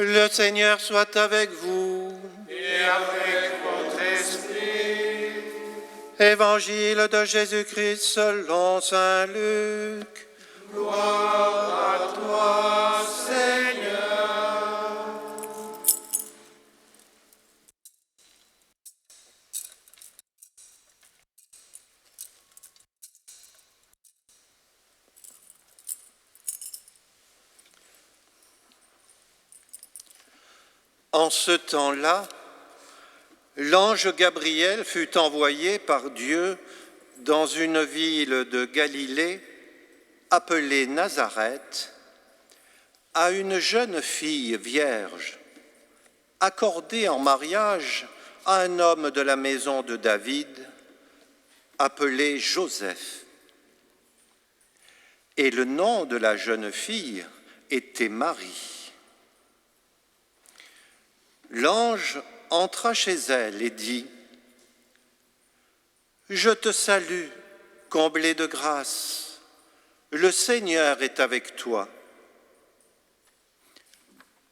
Le Seigneur soit avec vous. Et avec votre esprit. Évangile de Jésus-Christ selon saint Luc. Gloire à toi, Seigneur. En ce temps-là, l'ange Gabriel fut envoyé par Dieu dans une ville de Galilée appelée Nazareth à une jeune fille vierge, accordée en mariage à un homme de la maison de David, appelé Joseph. Et le nom de la jeune fille était Marie. L'ange entra chez elle et dit : « Je te salue, comblée de grâce, le Seigneur est avec toi. »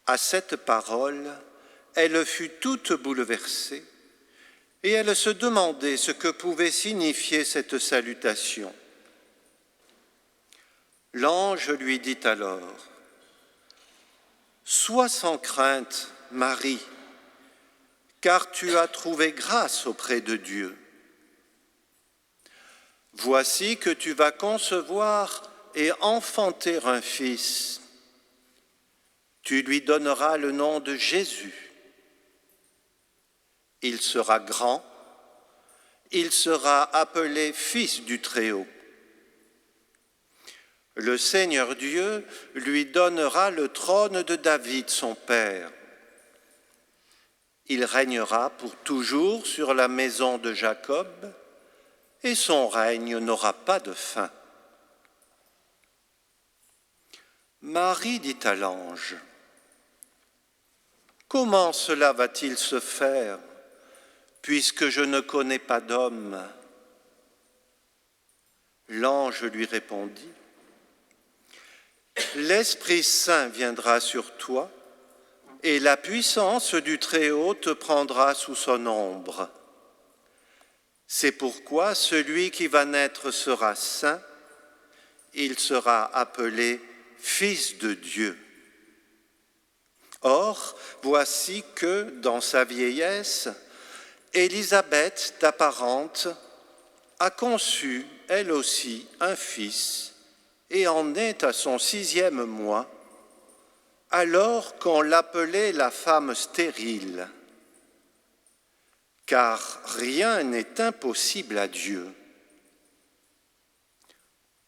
À cette parole, elle fut toute bouleversée et elle se demandait ce que pouvait signifier cette salutation. L'ange lui dit alors : « Sois sans crainte, Marie, car tu as trouvé grâce auprès de Dieu. Voici que tu vas concevoir et enfanter un fils. Tu lui donneras le nom de Jésus. Il sera grand, il sera appelé Fils du Très-Haut. Le Seigneur Dieu lui donnera le trône de David, son père. Il régnera pour toujours sur la maison de Jacob, et son règne n'aura pas de fin. » Marie dit à l'ange : « Comment cela va-t-il se faire, puisque je ne connais pas d'homme ?» L'ange lui répondit : « L'Esprit Saint viendra sur toi, et la puissance du Très-Haut te prendra sous son ombre. C'est pourquoi celui qui va naître sera saint, il sera appelé Fils de Dieu. Or, voici que, dans sa vieillesse, Élisabeth, ta parente, a conçu, elle aussi, un fils, et en est à son 6e mois, alors qu'on l'appelait la femme stérile. Car rien n'est impossible à Dieu. »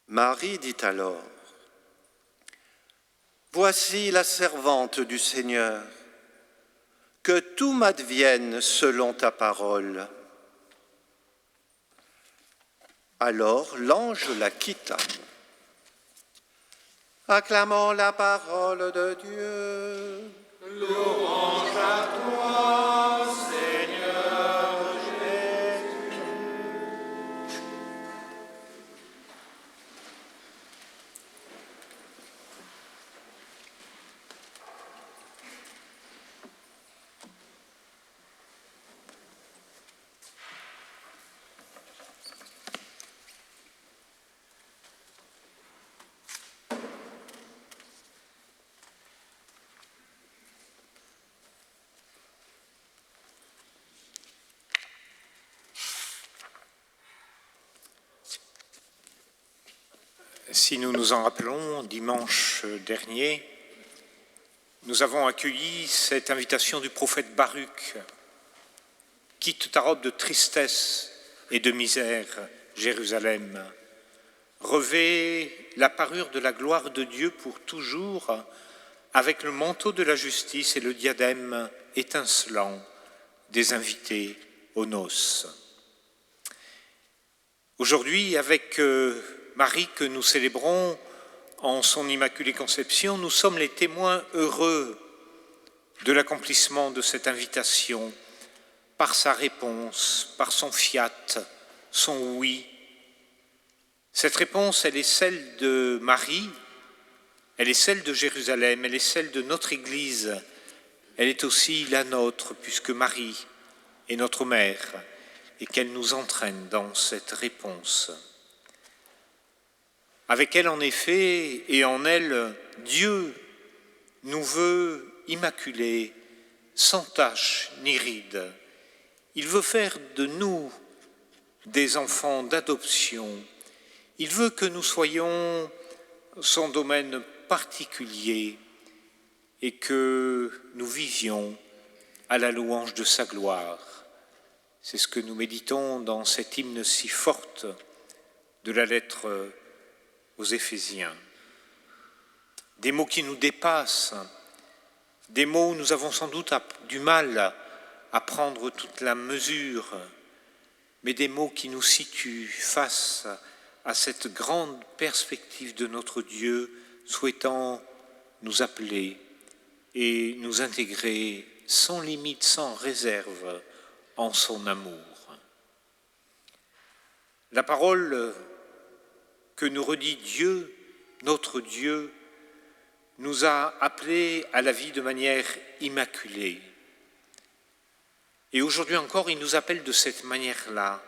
Marie dit alors : « Voici la servante du Seigneur, que tout m'advienne selon ta parole. » Alors l'ange la quitta. Acclamons la parole de Dieu. Louange à toi, Seigneur Jésus. Si nous nous en rappelons, dimanche dernier, nous avons accueilli cette invitation du prophète Baruch. « Quitte ta robe de tristesse et de misère, Jérusalem. Revêt la parure de la gloire de Dieu pour toujours, avec le manteau de la justice et le diadème étincelant des invités aux noces. » Aujourd'hui, avec Marie que nous célébrons en son Immaculée Conception, nous sommes les témoins heureux de l'accomplissement de cette invitation par sa réponse, par son fiat, son oui. Cette réponse, elle est celle de Marie, elle est celle de Jérusalem, elle est celle de notre Église elle est aussi la nôtre, puisque Marie est notre mère, et qu'elle nous entraîne dans cette réponse. Avec elle, en effet, et en elle, Dieu nous veut immaculés, sans tache ni ride. Il veut faire de nous des enfants d'adoption. Il veut que nous soyons son domaine particulier et que nous vivions à la louange de sa gloire. C'est ce que nous méditons dans cet hymne si forte de la lettre aux Éphésiens. Des mots qui nous dépassent, des mots où nous avons sans doute du mal à prendre toute la mesure, mais des mots qui nous situent face à cette grande perspective de notre Dieu souhaitant nous appeler et nous intégrer sans limite, sans réserve en son amour. La parole que nous redit Dieu, notre Dieu, nous a appelés à la vie de manière immaculée. Et aujourd'hui encore, il nous appelle de cette manière-là.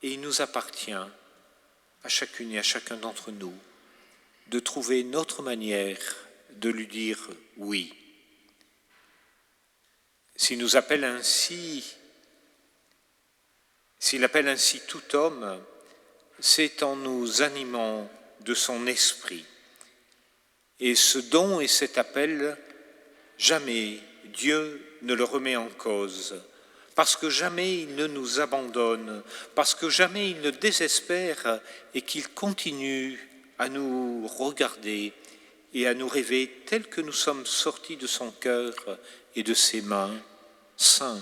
Et il nous appartient, à chacune et à chacun d'entre nous, de trouver notre manière de lui dire oui. S'il appelle ainsi tout homme, c'est en nous animant de son esprit. Et ce don et cet appel, jamais Dieu ne le remet en cause, parce que jamais il ne nous abandonne, parce que jamais il ne désespère et qu'il continue à nous regarder et à nous rêver tels que nous sommes sortis de son cœur et de ses mains, saints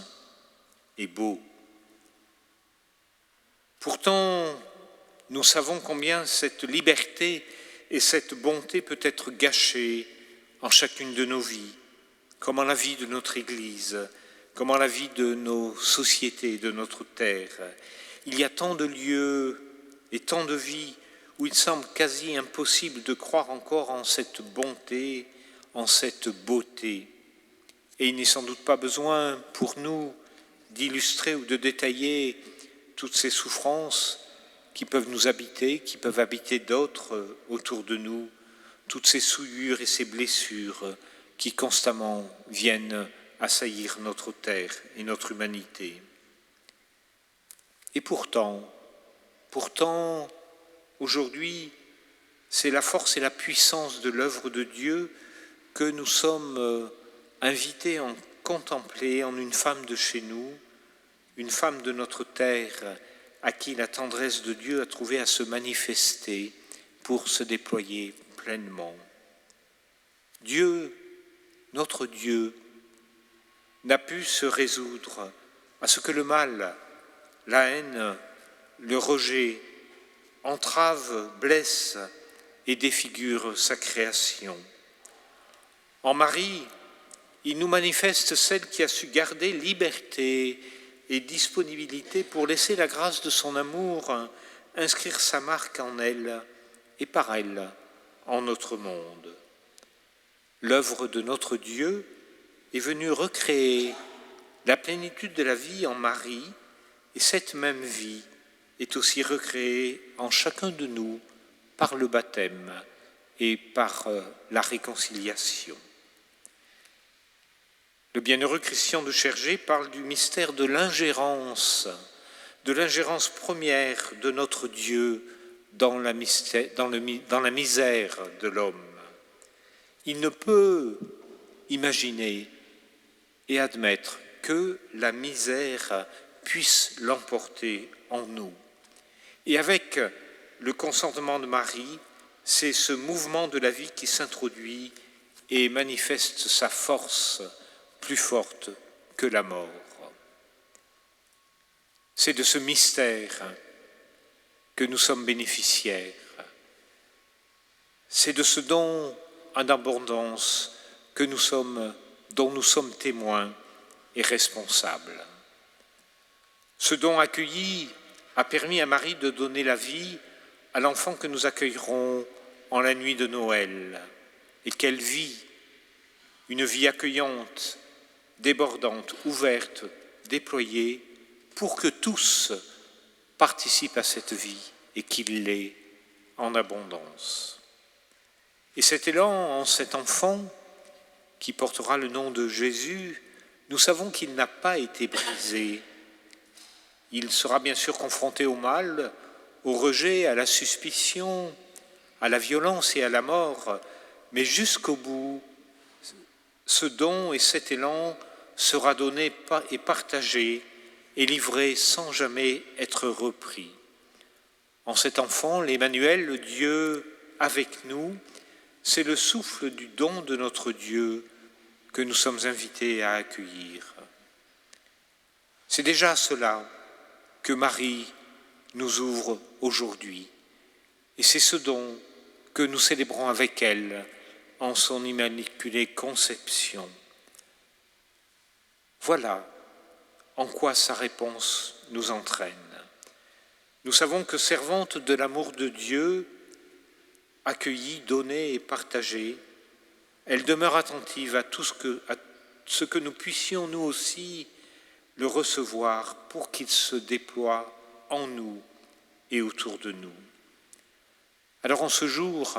et beaux. Pourtant, nous savons combien cette liberté et cette bonté peut être gâchée en chacune de nos vies, comme en la vie de notre Église, comme en la vie de nos sociétés, de notre terre. Il y a tant de lieux et tant de vies où il semble quasi impossible de croire encore en cette bonté, en cette beauté. Et il n'est sans doute pas besoin pour nous d'illustrer ou de détailler toutes ces souffrances qui peuvent nous habiter, qui peuvent habiter d'autres autour de nous, toutes ces souillures et ces blessures qui constamment viennent assaillir notre terre et notre humanité. Et pourtant, aujourd'hui, c'est la force et la puissance de l'œuvre de Dieu que nous sommes invités à contempler en une femme de chez nous, une femme de notre terre, à qui la tendresse de Dieu a trouvé à se manifester pour se déployer pleinement. Dieu, notre Dieu, n'a pu se résoudre à ce que le mal, la haine, le rejet entravent, blessent et défigurent sa création. En Marie, il nous manifeste celle qui a su garder liberté et disponibilité pour laisser la grâce de son amour inscrire sa marque en elle et par elle en notre monde. L'œuvre de notre Dieu est venue recréer la plénitude de la vie en Marie, et cette même vie est aussi recréée en chacun de nous par le baptême et par la réconciliation. Le bienheureux Christian de Chergé parle du mystère de l'ingérence première de notre Dieu dans la misère de l'homme. Il ne peut imaginer et admettre que la misère puisse l'emporter en nous. Et avec le consentement de Marie, c'est ce mouvement de la vie qui s'introduit et manifeste sa force plus forte que la mort. C'est de ce mystère que nous sommes bénéficiaires. C'est de ce don en abondance dont nous sommes témoins et responsables. Ce don accueilli a permis à Marie de donner la vie à l'enfant que nous accueillerons en la nuit de Noël, et qu'elle vit une vie accueillante, débordante, ouverte, déployée, pour que tous participent à cette vie et qu'il l'ait en abondance. Et cet élan en cet enfant qui portera le nom de Jésus, nous savons qu'il n'a pas été brisé. Il sera bien sûr confronté au mal, au rejet, à la suspicion, à la violence et à la mort, mais jusqu'au bout, ce don et cet élan sera donné et partagé et livré sans jamais être repris. En cet enfant, l'Emmanuel, le Dieu avec nous, c'est le souffle du don de notre Dieu que nous sommes invités à accueillir. C'est déjà cela que Marie nous ouvre aujourd'hui. Et c'est ce don que nous célébrons avec elle en son immaculée conception. Voilà en quoi sa réponse nous entraîne. Nous savons que servante de l'amour de Dieu, accueillie, donnée et partagée, elle demeure attentive à tout ce que nous puissions nous aussi le recevoir pour qu'il se déploie en nous et autour de nous. Alors en ce jour,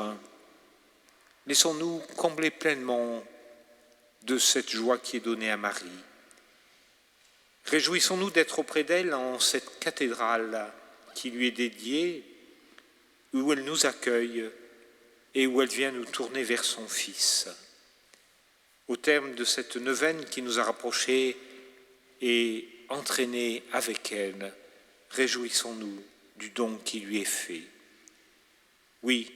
laissons-nous combler pleinement de cette joie qui est donnée à Marie. Réjouissons-nous d'être auprès d'elle en cette cathédrale qui lui est dédiée, où elle nous accueille et où elle vient nous tourner vers son Fils. Au terme de cette neuvaine qui nous a rapprochés et entraînés avec elle, réjouissons-nous du don qui lui est fait. Oui,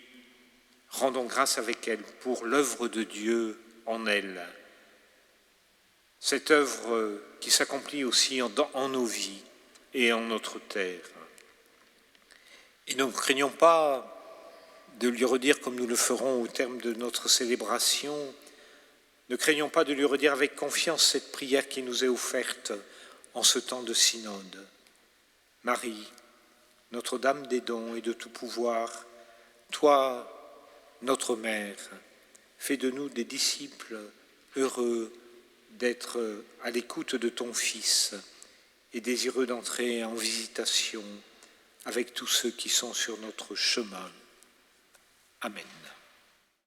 rendons grâce avec elle pour l'œuvre de Dieu en elle, cette œuvre qui s'accomplit aussi en nos vies et en notre terre. Et ne craignons pas de lui redire, comme nous le ferons au terme de notre célébration, ne craignons pas de lui redire avec confiance cette prière qui nous est offerte en ce temps de synode. Marie, Notre-Dame des dons et de tout pouvoir, toi, notre Mère, fais de nous des disciples heureux d'être à l'écoute de ton Fils et désireux d'entrer en visitation avec tous ceux qui sont sur notre chemin. Amen.